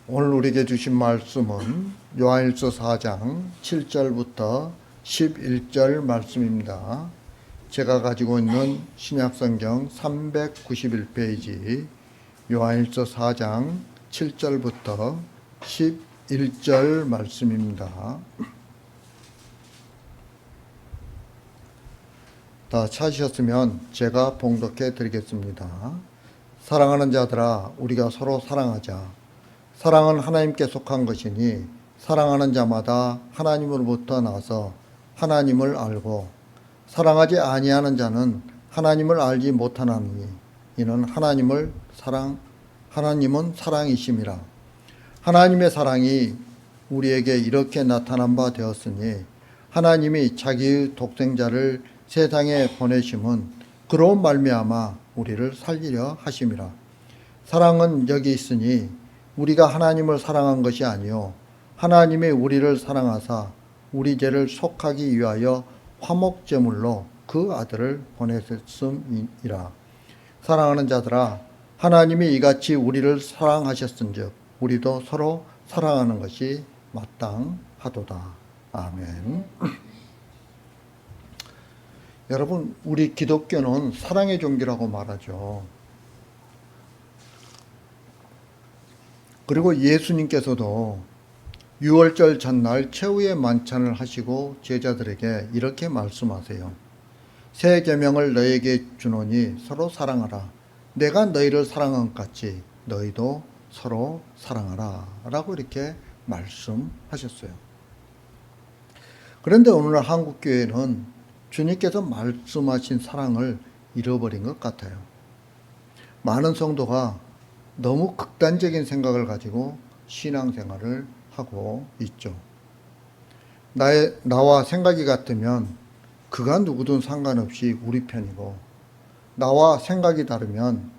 오늘 우리에게 주신 말씀은 요한일서 4장 7절부터 11절 말씀입니다. 제가 가지고 있는 신약성경 391페이지 요한일서 4장 7절부터 11절 말씀입니다. 다 찾으셨으면 제가 봉독해 드리겠습니다. 사랑하는 자들아, 우리가 서로 사랑하자. 사랑은 하나님께 속한 것이니 사랑하는 자마다 하나님으로부터 나서 하나님을 알고 사랑하지 아니하는 자는 하나님을 알지 못하나니 이는 하나님은 사랑이심이라. 하나님의 사랑이 우리에게 이렇게 나타난 바 되었으니 하나님이 자기의 독생자를 세상에 보내심은 그로 말미암아 우리를 살리려 하심이라. 사랑은 여기 있으니 우리가 하나님을 사랑한 것이 아니요 하나님이 우리를 사랑하사 우리 죄를 속하기 위하여 화목제물로 그 아들을 보내셨음이라. 사랑하는 자들아, 하나님이 이같이 우리를 사랑하셨은즉 우리도 서로 사랑하는 것이 마땅하도다. 아멘. 여러분, 우리 기독교는 사랑의 종교라고 말하죠. 그리고 예수님께서도 유월절 전날 최후의 만찬을 하시고 제자들에게 이렇게 말씀하세요. 새 계명을 너에게 주노니 서로 사랑하라. 내가 너희를 사랑한 것 같이 너희도 서로 사랑하라. 라고 이렇게 말씀하셨어요. 그런데 오늘 한국교회는 주님께서 말씀하신 사랑을 잃어버린 것 같아요. 많은 성도가 너무 극단적인 생각을 가지고 신앙생활을 하고 있죠. 나와 생각이 같으면 그가 누구든 상관없이 우리 편이고 나와 생각이 다르면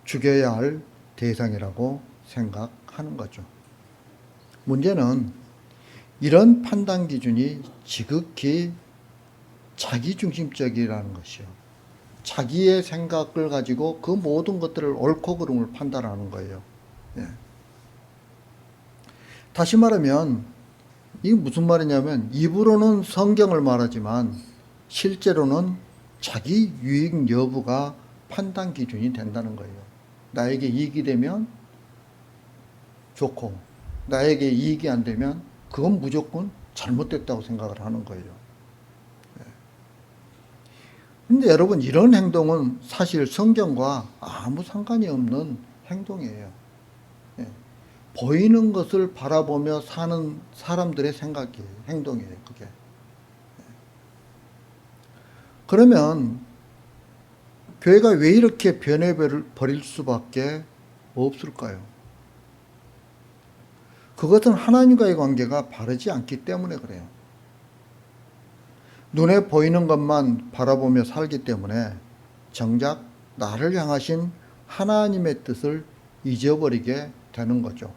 죽여야 할 대상이라고 생각하는 거죠. 문제는 이런 판단 기준이 지극히 자기중심적이라는 것이요. 자기의 생각을 가지고 그 모든 것들을 옳고 그름을 판단하는 거예요. 예. 다시 말하면 이게 무슨 말이냐면 입으로는 성경을 말하지만 실제로는 자기 유익 여부가 판단 기준이 된다는 거예요. 나에게 이익이 되면 좋고 나에게 이익이 안 되면 그건 무조건 잘못됐다고 생각을 하는 거예요. 근데 여러분, 이런 행동은 사실 성경과 아무 상관이 없는 행동이에요. 예. 보이는 것을 바라보며 사는 사람들의 생각이에요. 행동이에요, 그게. 그러면 교회가 왜 이렇게 변해버릴 수밖에 없을까요? 그것은 하나님과의 관계가 바르지 않기 때문에 그래요. 눈에 보이는 것만 바라보며 살기 때문에 정작 나를 향하신 하나님의 뜻을 잊어버리게 되는 거죠.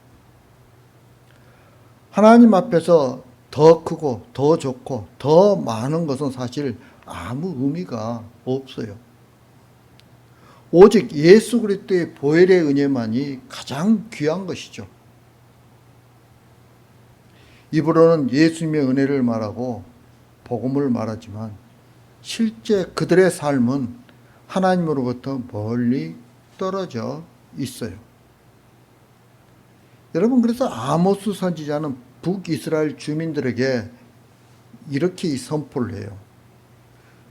하나님 앞에서 더 크고 더 좋고 더 많은 것은 사실 아무 의미가 없어요. 오직 예수 그리스도의 보혈의 은혜만이 가장 귀한 것이죠. 입으로는 예수님의 은혜를 말하고 복음을 말하지만 실제 그들의 삶은 하나님으로부터 멀리 떨어져 있어요. 여러분, 그래서 아모스 선지자는 북이스라엘 주민들에게 이렇게 선포를 해요.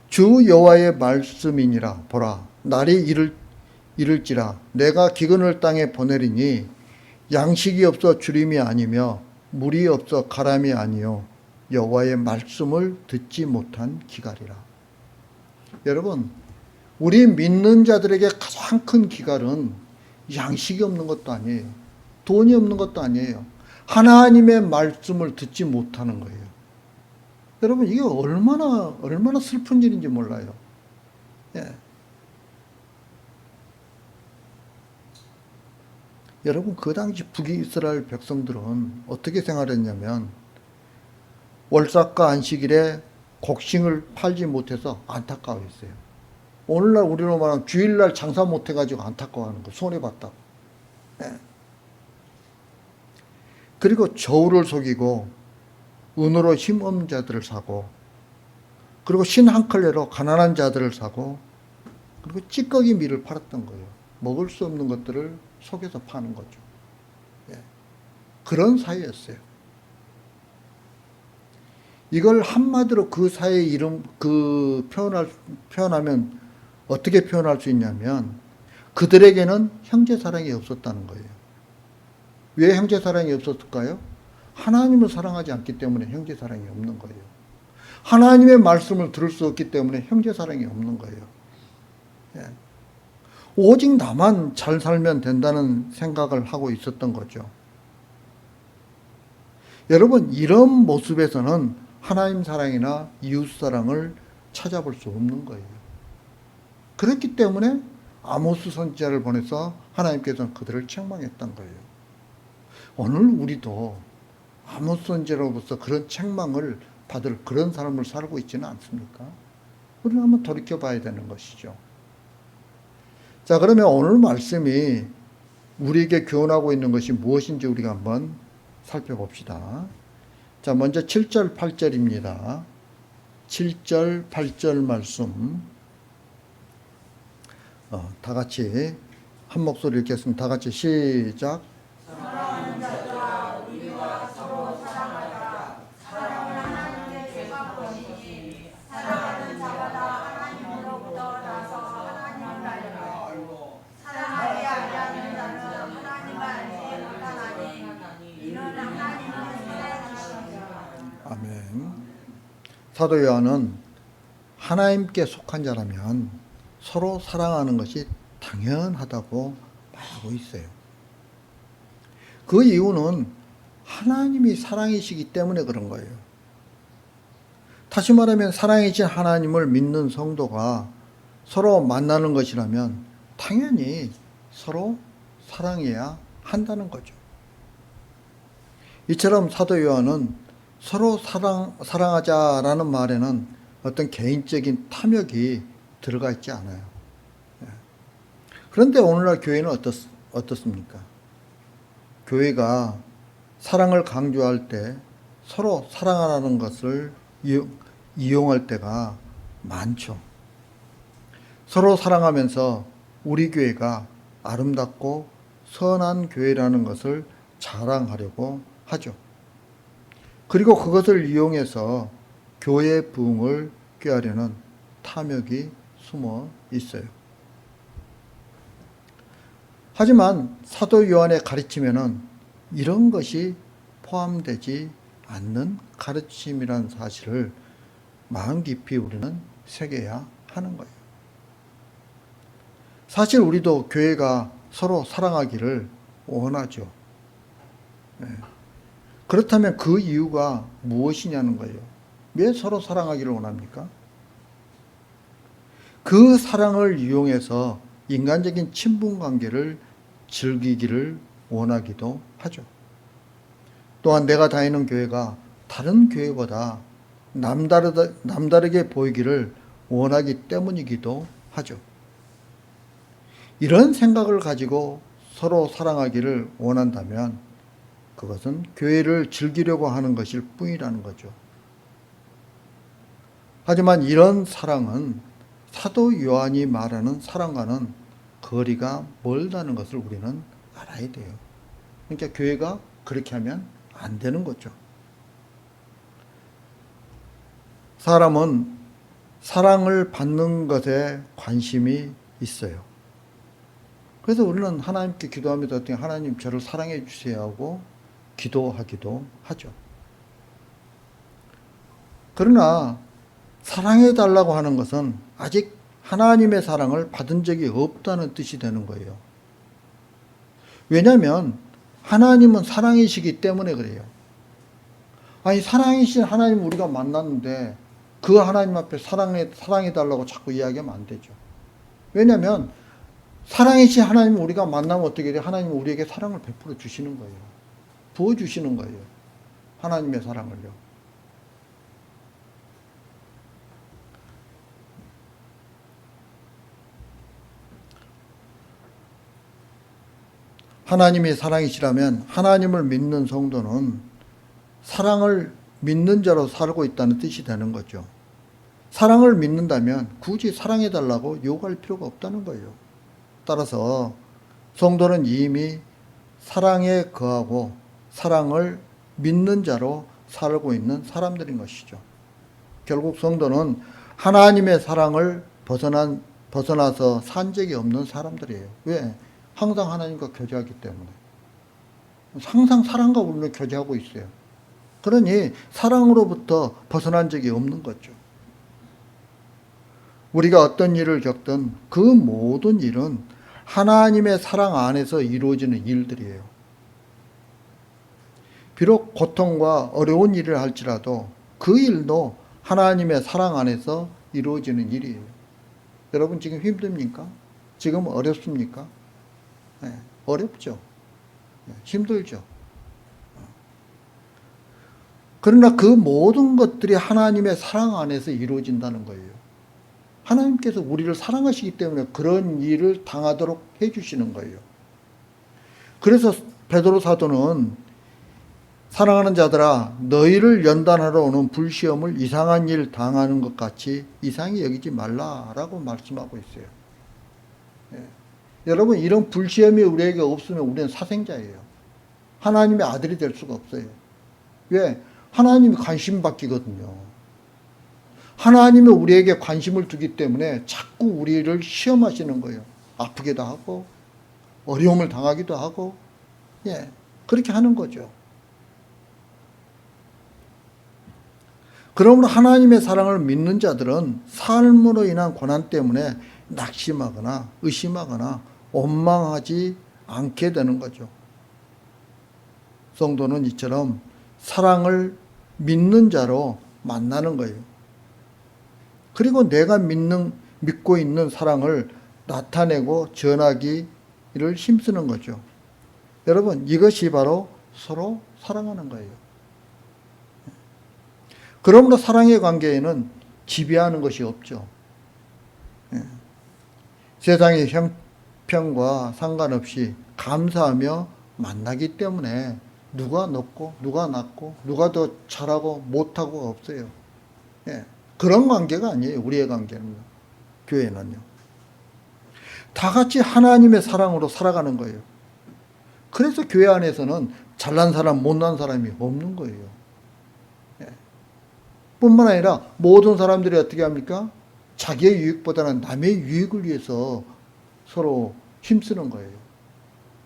주 여호와의 말씀이니라. 보라, 날이 이를지라 내가 기근을 땅에 보내리니 양식이 없어 주림이 아니며 물이 없어 가람이 아니요 여호와의 말씀을 듣지 못한 기갈이라. 여러분, 우리 믿는 자들에게 가장 큰 기갈은 양식이 없는 것도 아니에요. 돈이 없는 것도 아니에요. 하나님의 말씀을 듣지 못하는 거예요. 여러분, 이게 얼마나 슬픈 일인지 몰라요. 예. 여러분, 그 당시 북이스라엘 백성들은 어떻게 생활했냐면 월삭과 안식일에 곡식을 팔지 못해서 안타까워했어요. 오늘날 우리로 말하면 주일날 장사 못해가지고 안타까워하는 거, 손해봤다고. 네. 그리고 저울을 속이고 은으로 힘없는 자들을 사고, 그리고 신 한 컬레로 가난한 자들을 사고, 그리고 찌꺼기 밀을 팔았던 거예요. 먹을 수 없는 것들을 속여서 파는 거죠. 예. 그런 사회였어요. 이걸 한마디로 그 사회의 이름, 표현하면 어떻게 표현할 수 있냐면, 그들에게는 형제사랑이 없었다는 거예요. 왜 형제사랑이 없었을까요? 하나님을 사랑하지 않기 때문에 형제사랑이 없는 거예요. 하나님의 말씀을 들을 수 없기 때문에 형제사랑이 없는 거예요. 예. 오직 나만 잘 살면 된다는 생각을 하고 있었던 거죠. 여러분, 이런 모습에서는 하나님 사랑이나 이웃 사랑을 찾아볼 수 없는 거예요. 그렇기 때문에 아모스 선지자를 보내서 하나님께서는 그들을 책망했던 거예요. 오늘 우리도 아모스 선지자로부터 그런 책망을 받을 그런 삶을 살고 있지는 않습니까? 우리는 한번 돌이켜 봐야 되는 것이죠. 자, 그러면 오늘 말씀이 우리에게 교훈하고 있는 것이 무엇인지 우리가 한번 살펴봅시다. 자, 먼저 7절, 8절입니다. 7절, 8절 말씀. 다 같이 한 목소리 읽겠습니다. 다 같이 시작. 사랑하는 자들아 우리가 서로 사랑하자. 사랑은 하나님의 죄사함이니 사랑하는 자마다 하나님으로부터 나서 하나님을 알고 사랑하지 아니하는 자는 하나님을 알지 못하나니 이는 하나님은 사랑하시니라. 아멘. 사도 요한은 하나님께 속한 자라면 서로 사랑하는 것이 당연하다고 말하고 있어요. 그 이유는 하나님이 사랑이시기 때문에 그런 거예요. 다시 말하면 사랑이신 하나님을 믿는 성도가 서로 만나는 것이라면 당연히 서로 사랑해야 한다는 거죠. 이처럼 사도 요한은 서로 사랑하자라는 말에는 어떤 개인적인 탐욕이 들어가 있지 않아요. 그런데 오늘날 교회는 어떻습니까? 교회가 사랑을 강조할 때 서로 사랑하라는 것을 이용할 때가 많죠. 서로 사랑하면서 우리 교회가 아름답고 선한 교회라는 것을 자랑하려고 하죠. 그리고 그것을 이용해서 교회의 부흥을 꾀하려는 탐욕이 숨어 있어요. 하지만 사도 요한의 가르침에는 이런 것이 포함되지 않는 가르침이라는 사실을 마음 깊이 우리는 새겨야 하는 거예요. 사실 우리도 교회가 서로 사랑하기를 원하죠. 그렇다면 그 이유가 무엇이냐는 거예요. 왜 서로 사랑하기를 원합니까? 그 사랑을 이용해서 인간적인 친분 관계를 즐기기를 원하기도 하죠. 또한 내가 다니는 교회가 다른 교회보다 남다르게 보이기를 원하기 때문이기도 하죠. 이런 생각을 가지고 서로 사랑하기를 원한다면 그것은 교회를 즐기려고 하는 것일 뿐이라는 거죠. 하지만 이런 사랑은 사도 요한이 말하는 사랑과는 거리가 멀다는 것을 우리는 알아야 돼요. 그러니까 교회가 그렇게 하면 안 되는 거죠. 사람은 사랑을 받는 것에 관심이 있어요. 그래서 우리는 하나님께 기도하면서 어떻게 하나님 저를 사랑해 주세요 하고 기도하기도 하죠. 그러나 사랑해 달라고 하는 것은 아직 하나님의 사랑을 받은 적이 없다는 뜻이 되는 거예요. 왜냐하면 하나님은 사랑이시기 때문에 그래요. 아니 사랑이신 하나님 우리가 만났는데 그 하나님 앞에 사랑해 달라고 자꾸 이야기하면 안 되죠. 왜냐하면 사랑이신 하나님 우리가 만나면 어떻게 돼요? 하나님은 우리에게 사랑을 베풀어 주시는 거예요. 부어주시는 거예요. 하나님의 사랑을요. 하나님이 사랑이시라면 하나님을 믿는 성도는 사랑을 믿는 자로 살고 있다는 뜻이 되는 거죠. 사랑을 믿는다면 굳이 사랑해달라고 요구할 필요가 없다는 거예요. 따라서 성도는 이미 사랑에 거하고 사랑을 믿는 자로 살고 있는 사람들인 것이죠. 결국 성도는 하나님의 사랑을 벗어나서 산 적이 없는 사람들이에요. 왜? 항상 하나님과 교제하기 때문에. 항상 사랑과 우리는 교제하고 있어요. 그러니 사랑으로부터 벗어난 적이 없는 거죠. 우리가 어떤 일을 겪든 그 모든 일은 하나님의 사랑 안에서 이루어지는 일들이에요. 비록 고통과 어려운 일을 할지라도 그 일도 하나님의 사랑 안에서 이루어지는 일이에요. 여러분 지금 힘듭니까? 지금 어렵습니까? 네, 어렵죠. 네, 힘들죠. 그러나 그 모든 것들이 하나님의 사랑 안에서 이루어진다는 거예요. 하나님께서 우리를 사랑하시기 때문에 그런 일을 당하도록 해주시는 거예요. 그래서 베드로 사도는 사랑하는 자들아 너희를 연단하러 오는 불시험을 이상한 일 당하는 것 같이 이상히 여기지 말라라고 말씀하고 있어요. 예. 여러분 이런 불시험이 우리에게 없으면 우리는 사생자예요. 하나님의 아들이 될 수가 없어요. 왜? 하나님이 관심 받기거든요. 하나님이 우리에게 관심을 두기 때문에 자꾸 우리를 시험하시는 거예요. 아프기도 하고 어려움을 당하기도 하고 예, 그렇게 하는 거죠. 그러므로 하나님의 사랑을 믿는 자들은 삶으로 인한 고난 때문에 낙심하거나 의심하거나 원망하지 않게 되는 거죠. 성도는 이처럼 사랑을 믿는 자로 만나는 거예요. 그리고 내가 믿고 있는 사랑을 나타내고 전하기를 힘쓰는 거죠. 여러분, 이것이 바로 서로 사랑하는 거예요. 그러므로 사랑의 관계에는 지배하는 것이 없죠. 세상의 형편과 상관없이 감사하며 만나기 때문에 누가 높고 누가 낮고 누가 더 잘하고 못하고 없어요. 그런 관계가 아니에요. 우리의 관계는. 교회는요. 다 같이 하나님의 사랑으로 살아가는 거예요. 그래서 교회 안에서는 잘난 사람 못난 사람이 없는 거예요. 뿐만 아니라 모든 사람들이 어떻게 합니까? 자기의 유익보다는 남의 유익을 위해서 서로 힘쓰는 거예요.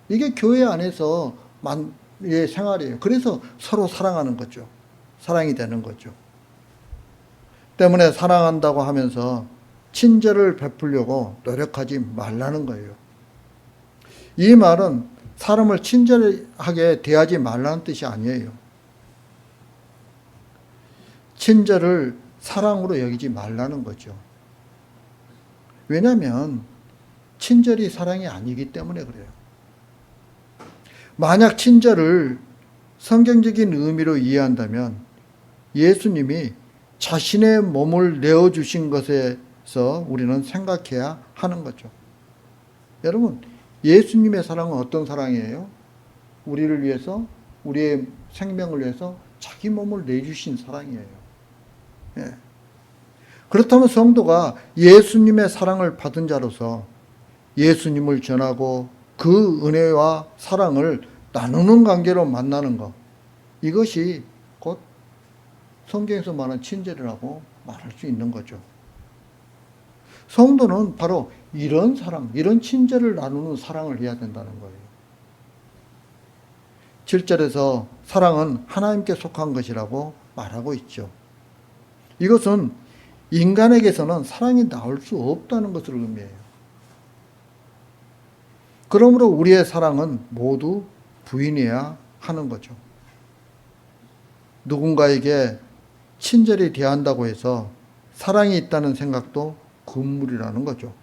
이게 교회 안에서 의 생활이에요. 그래서 서로 사랑하는 거죠. 사랑이 되는 거죠. 때문에 사랑한다고 하면서 친절을 베풀려고 노력하지 말라는 거예요. 이 말은 사람을 친절하게 대하지 말라는 뜻이 아니에요. 친절을 사랑으로 여기지 말라는 거죠. 왜냐하면 친절이 사랑이 아니기 때문에 그래요. 만약 친절을 성경적인 의미로 이해한다면 예수님이 자신의 몸을 내어주신 것에서 우리는 생각해야 하는 거죠. 여러분, 예수님의 사랑은 어떤 사랑이에요? 우리를 위해서, 우리의 생명을 위해서 자기 몸을 내주신 사랑이에요. 그렇다면 성도가 예수님의 사랑을 받은 자로서 예수님을 전하고 그 은혜와 사랑을 나누는 관계로 만나는 것, 이것이 곧 성경에서 말하는 친절이라고 말할 수 있는 거죠. 성도는 바로 이런 사랑, 이런 친절을 나누는 사랑을 해야 된다는 거예요. 7절에서 사랑은 하나님께 속한 것이라고 말하고 있죠. 이것은 인간에게서는 사랑이 나올 수 없다는 것을 의미해요. 그러므로 우리의 사랑은 모두 부인해야 하는 거죠. 누군가에게 친절히 대한다고 해서 사랑이 있다는 생각도 금물이라는 거죠.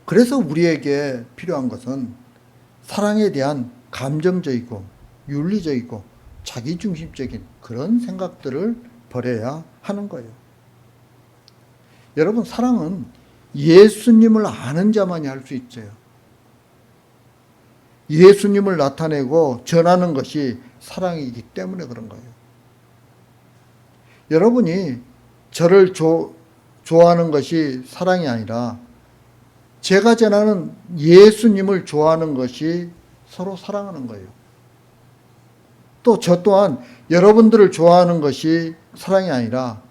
그래서 우리에게 필요한 것은 사랑에 대한 감정적이고 윤리적이고 자기중심적인 그런 생각들을 버려야 하는 거예요. 여러분, 사랑은 예수님을 아는 자만이 할 수 있어요. 예수님을 나타내고 전하는 것이 사랑이기 때문에 그런 거예요. 여러분이 저를 좋아하는 것이 사랑이 아니라 제가 전하는 예수님을 좋아하는 것이 서로 사랑하는 거예요. 또 저 또한 여러분들을 좋아하는 것이 사랑이 아니라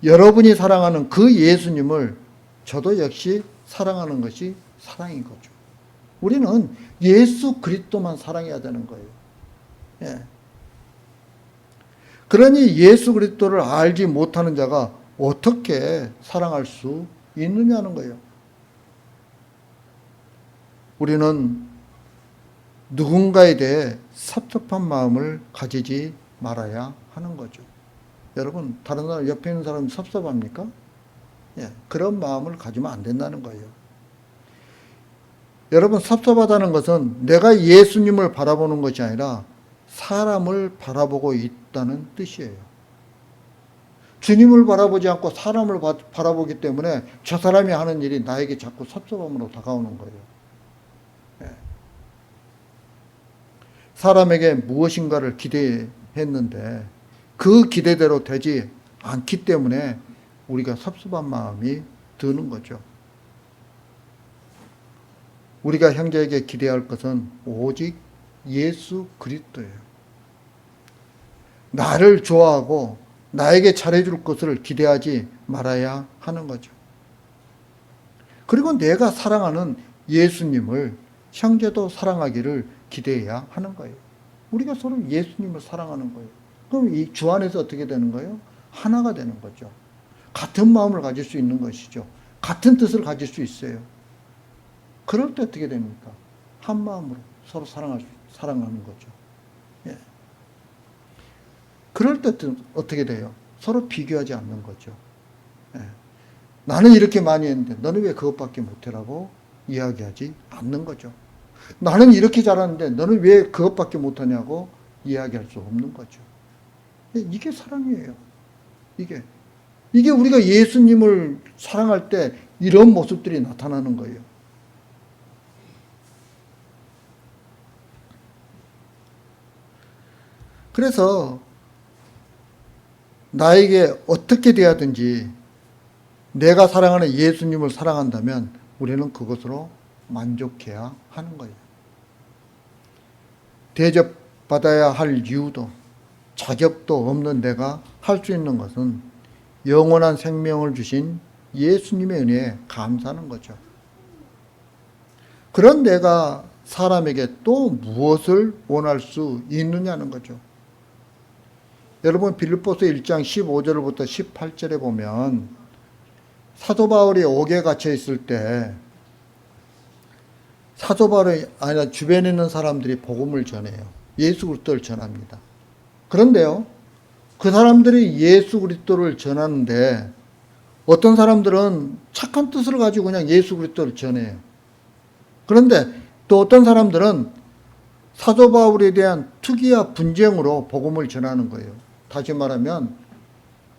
여러분이 사랑하는 그 예수님을 저도 역시 사랑하는 것이 사랑인 거죠. 우리는 예수 그리스도만 사랑해야 되는 거예요. 예. 그러니 예수 그리스도를 알지 못하는 자가 어떻게 사랑할 수 있느냐는 거예요. 우리는 누군가에 대해 섭섭한 마음을 가지지 말아야 하는 거죠. 여러분, 다른 사람, 옆에 있는 사람 섭섭합니까? 예, 그런 마음을 가지면 안 된다는 거예요. 여러분, 섭섭하다는 것은 내가 예수님을 바라보는 것이 아니라 사람을 바라보고 있다는 뜻이에요. 주님을 바라보지 않고 사람을 바라보기 때문에 저 사람이 하는 일이 나에게 자꾸 섭섭함으로 다가오는 거예요. 예. 사람에게 무엇인가를 기대했는데 그 기대대로 되지 않기 때문에 우리가 섭섭한 마음이 드는 거죠. 우리가 형제에게 기대할 것은 오직 예수 그리스도예요. 나를 좋아하고 나에게 잘해줄 것을 기대하지 말아야 하는 거죠. 그리고 내가 사랑하는 예수님을 형제도 사랑하기를 기대해야 하는 거예요. 우리가 서로 예수님을 사랑하는 거예요. 그럼 이 주 안에서 어떻게 되는 거예요? 하나가 되는 거죠. 같은 마음을 가질 수 있는 것이죠. 같은 뜻을 가질 수 있어요. 그럴 때 어떻게 됩니까? 한 마음으로 서로 사랑하는 거죠. 예. 그럴 때 어떻게 돼요? 서로 비교하지 않는 거죠. 예. 나는 이렇게 많이 했는데 너는 왜 그것밖에 못해라고 이야기하지 않는 거죠. 나는 이렇게 잘하는데 너는 왜 그것밖에 못하냐고 이야기할 수 없는 거죠. 이게 사랑이에요. 이게 우리가 예수님을 사랑할 때 이런 모습들이 나타나는 거예요. 그래서 나에게 어떻게 돼야든지 내가 사랑하는 예수님을 사랑한다면 우리는 그것으로 만족해야 하는 거예요. 대접받아야 할 이유도 자격도 없는 내가 할 수 있는 것은 영원한 생명을 주신 예수님의 은혜에 감사하는 거죠. 그런 내가 사람에게 또 무엇을 원할 수 있느냐는 거죠. 여러분 빌립보서 1장 15절부터 18절에 보면 사도 바울이 옥에 갇혀 있을 때 사도 바울이 아니라 주변에 있는 사람들이 복음을 전해요. 예수 그리스도를 전합니다. 그런데요, 그 사람들이 예수 그리스도를 전하는데 어떤 사람들은 착한 뜻을 가지고 그냥 예수 그리스도를 전해요. 그런데 또 어떤 사람들은 사도 바울에 대한 투기와 분쟁으로 복음을 전하는 거예요. 다시 말하면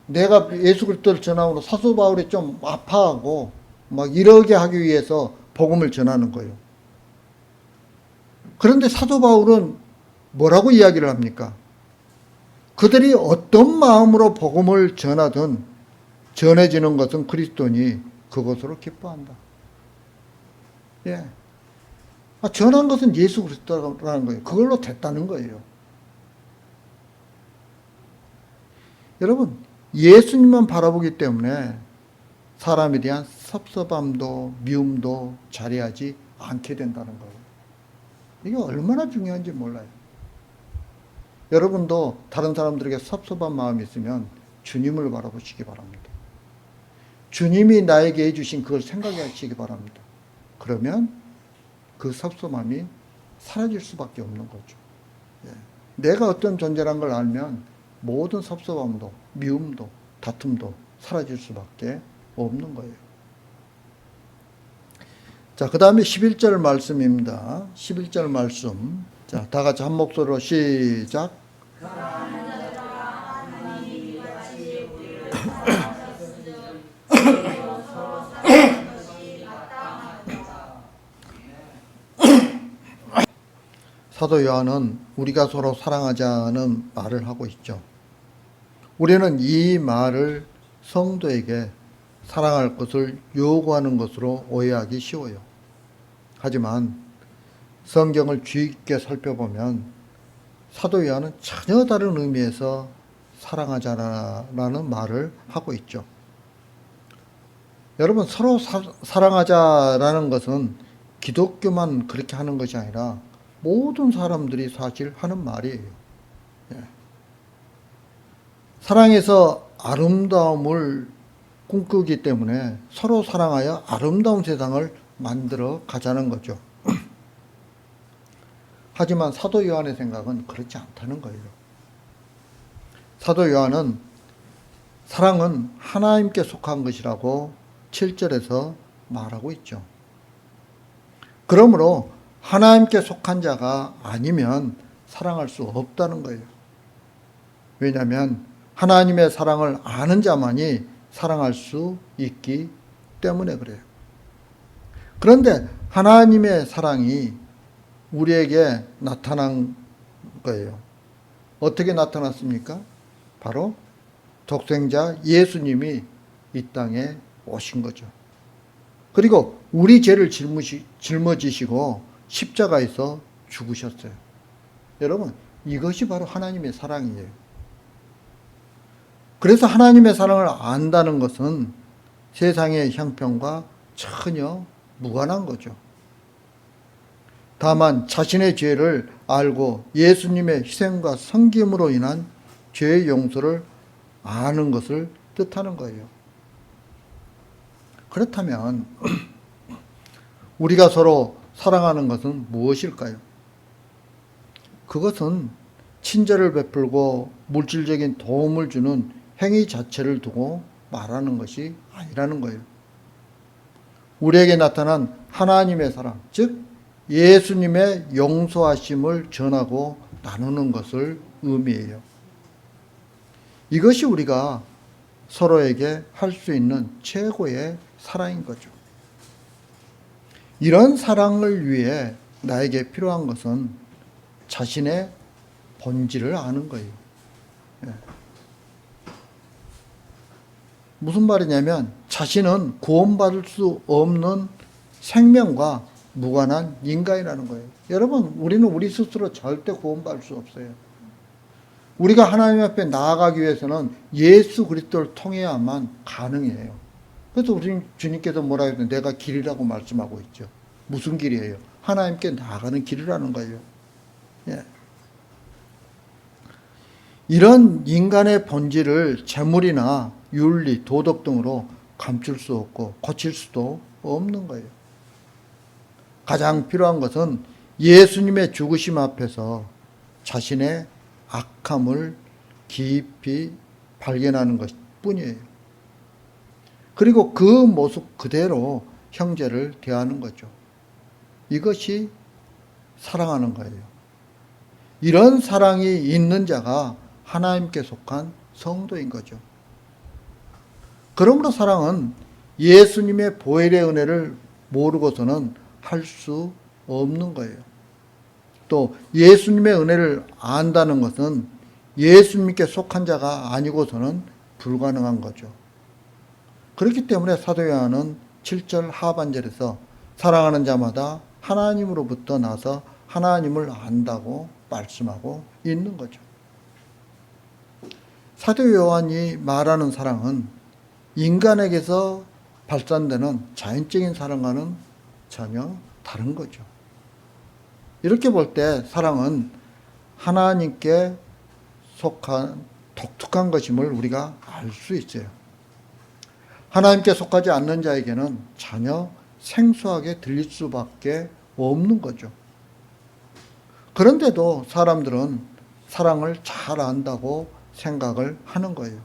내가 예수 그리스도를 전하므로 사도 바울이 좀 아파하고 막 이러게 하기 위해서 복음을 전하는 거예요. 그런데 사도 바울은 뭐라고 이야기를 합니까? 그들이 어떤 마음으로 복음을 전하든 전해지는 것은 그리스도니 그것으로 기뻐한다. 예. 전한 것은 예수 그리스도라는 거예요. 그걸로 됐다는 거예요. 여러분, 예수님만 바라보기 때문에 사람에 대한 섭섭함도 미움도 자리하지 않게 된다는 거예요. 이게 얼마나 중요한지 몰라요. 여러분도 다른 사람들에게 섭섭한 마음이 있으면 주님을 바라보시기 바랍니다. 주님이 나에게 해주신 그걸 생각하시기 바랍니다. 그러면 그 섭섭함이 사라질 수밖에 없는 거죠. 예. 내가 어떤 존재란 걸 알면 모든 섭섭함도 미움도 다툼도 사라질 수밖에 없는 거예요. 자, 그 다음에 11절 말씀입니다. 11절 말씀. 자, 다 같이 한 목소리로 시작. 사도 요한은 우리가 서로 사랑하자는 말을 하고 있죠. 우리는 이 말을 성도에게 사랑할 것을 요구하는 것으로 오해하기 쉬워요. 하지만 성경을 주의 깊게 살펴보면 사도 요한은 전혀 다른 의미에서 사랑하자라는 말을 하고 있죠. 여러분, 서로 사랑하자라는 것은 기독교만 그렇게 하는 것이 아니라 모든 사람들이 사실 하는 말이에요. 예. 사랑에서 아름다움을 꿈꾸기 때문에 서로 사랑하여 아름다운 세상을 만들어 가자는 거죠. 하지만 사도 요한의 생각은 그렇지 않다는 거예요. 사도 요한은 사랑은 하나님께 속한 것이라고 7절에서 말하고 있죠. 그러므로 하나님께 속한 자가 아니면 사랑할 수 없다는 거예요. 왜냐하면 하나님의 사랑을 아는 자만이 사랑할 수 있기 때문에 그래요. 그런데 하나님의 사랑이 우리에게 나타난 거예요. 어떻게 나타났습니까? 바로 독생자 예수님이 이 땅에 오신 거죠. 그리고 우리 죄를 짊어지시고 십자가에서 죽으셨어요. 여러분, 이것이 바로 하나님의 사랑이에요. 그래서 하나님의 사랑을 안다는 것은 세상의 형편과 전혀 무관한 거죠. 다만 자신의 죄를 알고 예수님의 희생과 섬김으로 인한 죄의 용서를 아는 것을 뜻하는 거예요. 그렇다면 우리가 서로 사랑하는 것은 무엇일까요? 그것은 친절을 베풀고 물질적인 도움을 주는 행위 자체를 두고 말하는 것이 아니라는 거예요. 우리에게 나타난 하나님의 사랑, 즉 예수님의 용서하심을 전하고 나누는 것을 의미해요. 이것이 우리가 서로에게 할 수 있는 최고의 사랑인 거죠. 이런 사랑을 위해 나에게 필요한 것은 자신의 본질을 아는 거예요. 예. 무슨 말이냐면 자신은 구원받을 수 없는 생명과 무관한 인간이라는 거예요. 여러분, 우리는 우리 스스로 절대 구원받을 수 없어요. 우리가 하나님 앞에 나아가기 위해서는 예수 그리스도를 통해야만 가능해요. 그래서 우리 주님께서 뭐라 해도 내가 길이라고 말씀하고 있죠. 무슨 길이에요? 하나님께 나아가는 길이라는 거예요. 예. 이런 인간의 본질을 재물이나 윤리, 도덕 등으로 감출 수 없고 고칠 수도 없는 거예요. 가장 필요한 것은 예수님의 죽으심 앞에서 자신의 악함을 깊이 발견하는 것 뿐이에요. 그리고 그 모습 그대로 형제를 대하는 거죠. 이것이 사랑하는 거예요. 이런 사랑이 있는 자가 하나님께 속한 성도인 거죠. 그러므로 사랑은 예수님의 보혈의 은혜를 모르고서는 할 수 없는 거예요. 또 예수님의 은혜를 안다는 것은 예수님께 속한 자가 아니고서는 불가능한 거죠. 그렇기 때문에 사도 요한은 7절 하반절에서 사랑하는 자마다 하나님으로부터 나서 하나님을 안다고 말씀하고 있는 거죠. 사도 요한이 말하는 사랑은 인간에게서 발산되는 자연적인 사랑과는 전혀 다른 거죠. 이렇게 볼 때 사랑은 하나님께 속한 독특한 것임을 우리가 알 수 있어요. 하나님께 속하지 않는 자에게는 전혀 생소하게 들릴 수밖에 없는 거죠. 그런데도 사람들은 사랑을 잘 안다고 생각을 하는 거예요.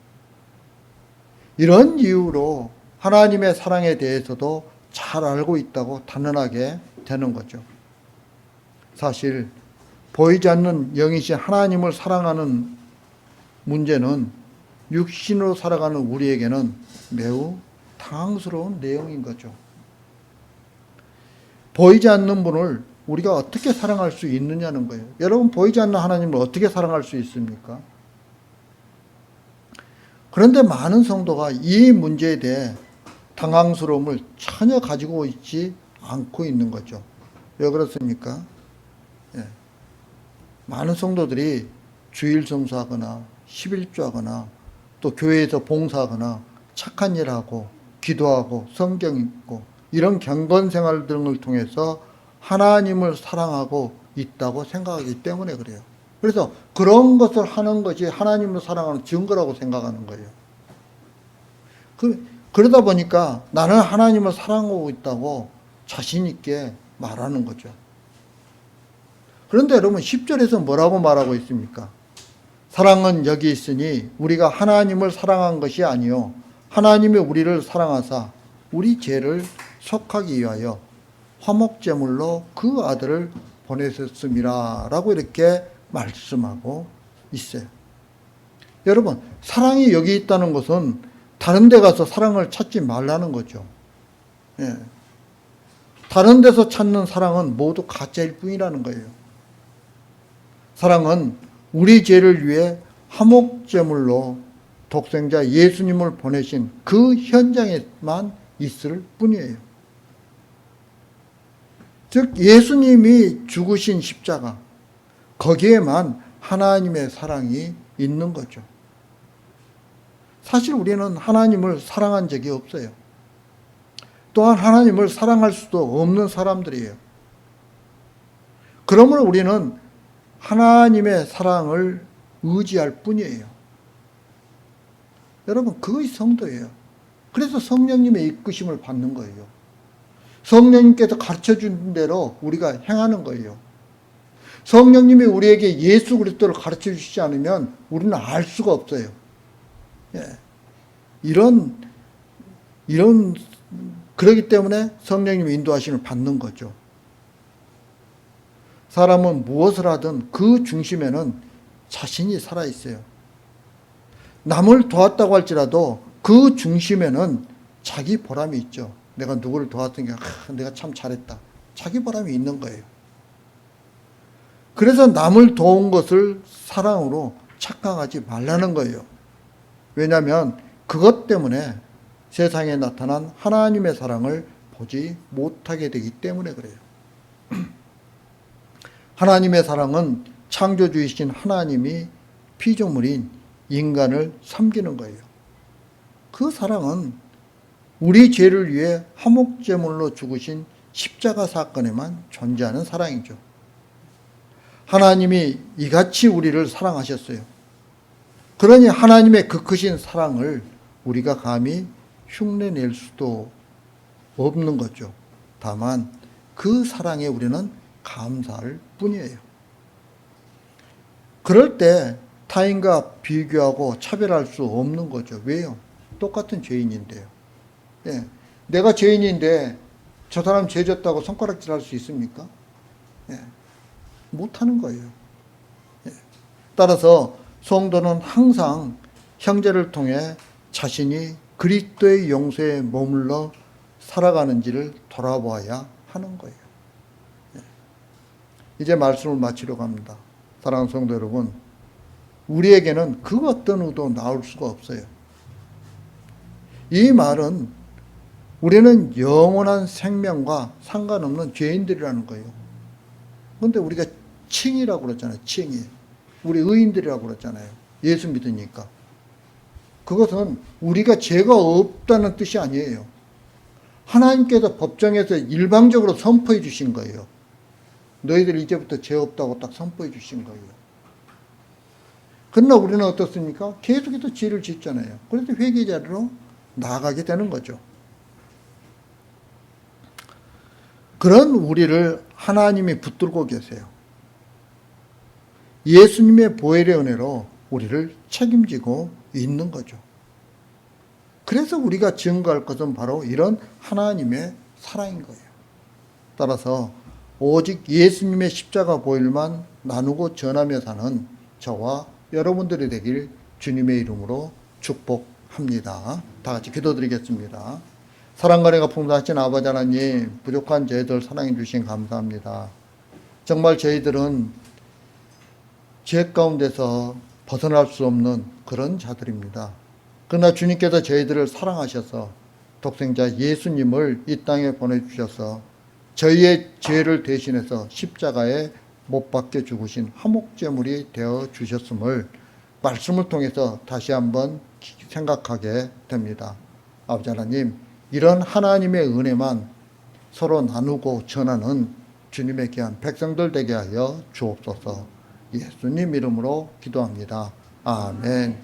이런 이유로 하나님의 사랑에 대해서도 잘 알고 있다고 단언하게 되는 거죠. 사실 보이지 않는 영이신 하나님을 사랑하는 문제는 육신으로 살아가는 우리에게는 매우 당황스러운 내용인 거죠. 보이지 않는 분을 우리가 어떻게 사랑할 수 있느냐는 거예요. 여러분, 보이지 않는 하나님을 어떻게 사랑할 수 있습니까? 그런데 많은 성도가 이 문제에 대해 당황스러움을 전혀 가지고 있지 않고 있는 거죠. 왜 그렇습니까? 예. 많은 성도들이 주일 성수하거나 11조하거나 또 교회에서 봉사하거나 착한 일하고 기도하고 성경 읽고 이런 경건 생활 등을 통해서 하나님을 사랑하고 있다고 생각하기 때문에 그래요. 그래서 그런 것을 하는 것이 하나님을 사랑하는 증거라고 생각하는 거예요. 그러다 보니까 나는 하나님을 사랑하고 있다고 자신 있게 말하는 거죠. 그런데 여러분 10절에서 뭐라고 말하고 있습니까? 사랑은 여기 있으니 우리가 하나님을 사랑한 것이 아니요 하나님이 우리를 사랑하사 우리 죄를 속하기 위하여 화목제물로 그 아들을 보내셨음이라 라고 이렇게 말씀하고 있어요. 여러분, 사랑이 여기 있다는 것은 다른 데 가서 사랑을 찾지 말라는 거죠. 예. 다른 데서 찾는 사랑은 모두 가짜일 뿐이라는 거예요. 사랑은 우리 죄를 위해 화목제물로 독생자 예수님을 보내신 그 현장에만 있을 뿐이에요. 즉 예수님이 죽으신 십자가, 거기에만 하나님의 사랑이 있는 거죠. 사실 우리는 하나님을 사랑한 적이 없어요. 또한 하나님을 사랑할 수도 없는 사람들이에요. 그러므로 우리는 하나님의 사랑을 의지할 뿐이에요. 여러분, 그것이 성도예요. 그래서 성령님의 이끄심을 받는 거예요. 성령님께서 가르쳐준 대로 우리가 행하는 거예요. 성령님이 우리에게 예수 그리스도를 가르쳐 주시지 않으면 우리는 알 수가 없어요. 예. 그러기 때문에 성령님의 인도하심을 받는 거죠. 사람은 무엇을 하든 그 중심에는 자신이 살아있어요. 남을 도왔다고 할지라도 그 중심에는 자기 보람이 있죠. 내가 누구를 도왔던 게 내가 참 잘했다. 자기 보람이 있는 거예요. 그래서 남을 도운 것을 사랑으로 착각하지 말라는 거예요. 왜냐하면 그것 때문에 세상에 나타난 하나님의 사랑을 보지 못하게 되기 때문에 그래요. 하나님의 사랑은 창조주이신 하나님이 피조물인 인간을 섬기는 거예요. 그 사랑은 우리 죄를 위해 화목제물로 죽으신 십자가 사건에만 존재하는 사랑이죠. 하나님이 이같이 우리를 사랑하셨어요. 그러니 하나님의 그 크신 사랑을 우리가 감히 흉내낼 수도 없는 거죠. 다만 그 사랑에 우리는 감사할 뿐이에요. 그럴 때 타인과 비교하고 차별할 수 없는 거죠. 왜요? 똑같은 죄인인데요. 예. 내가 죄인인데 저 사람 죄 졌다고 손가락질 할 수 있습니까? 예. 못하는 거예요. 예. 따라서 성도는 항상 형제를 통해 자신이 그리스도의 용서에 머물러 살아가는지를 돌아보아야 하는 거예요. 예. 이제 말씀을 마치려고 합니다. 사랑하는 성도 여러분, 우리에게는 그 어떤 의도 나올 수가 없어요. 이 말은 우리는 영원한 생명과 상관없는 죄인들이라는 거예요. 그런데 우리가 칭이라고 그랬잖아요. 칭이. 우리 의인들이라고 그랬잖아요. 예수 믿으니까. 그것은 우리가 죄가 없다는 뜻이 아니에요. 하나님께서 법정에서 일방적으로 선포해 주신 거예요. 너희들 이제부터 죄 없다고 딱 선포해 주신 거예요. 그러나 우리는 어떻습니까? 계속해서 죄를 짓잖아요. 그래서 회개 자리로 나아가게 되는 거죠. 그런 우리를 하나님이 붙들고 계세요. 예수님의 보혈의 은혜로 우리를 책임지고 있는 거죠. 그래서 우리가 증거할 것은 바로 이런 하나님의 사랑인 거예요. 따라서 오직 예수님의 십자가 보혈만 나누고 전하며 사는 저와 여러분들이 되길 주님의 이름으로 축복합니다. 다 같이 기도드리겠습니다. 사랑과 은혜가 풍성하신 아버지 하나님, 부족한 저희들 사랑해 주신 감사합니다. 정말 저희들은 죄 가운데서 벗어날 수 없는 그런 자들입니다. 그러나 주님께서 저희들을 사랑하셔서 독생자 예수님을 이 땅에 보내주셔서 저희의 죄를 대신해서 십자가에 못 박혀 죽으신 화목제물이 되어 주셨음을 말씀을 통해서 다시 한번 생각하게 됩니다. 아버지 하나님, 이런 하나님의 은혜만 서로 나누고 전하는 주님의 귀한 백성들 되게 하여 주옵소서. 예수님 이름으로 기도합니다. 아멘.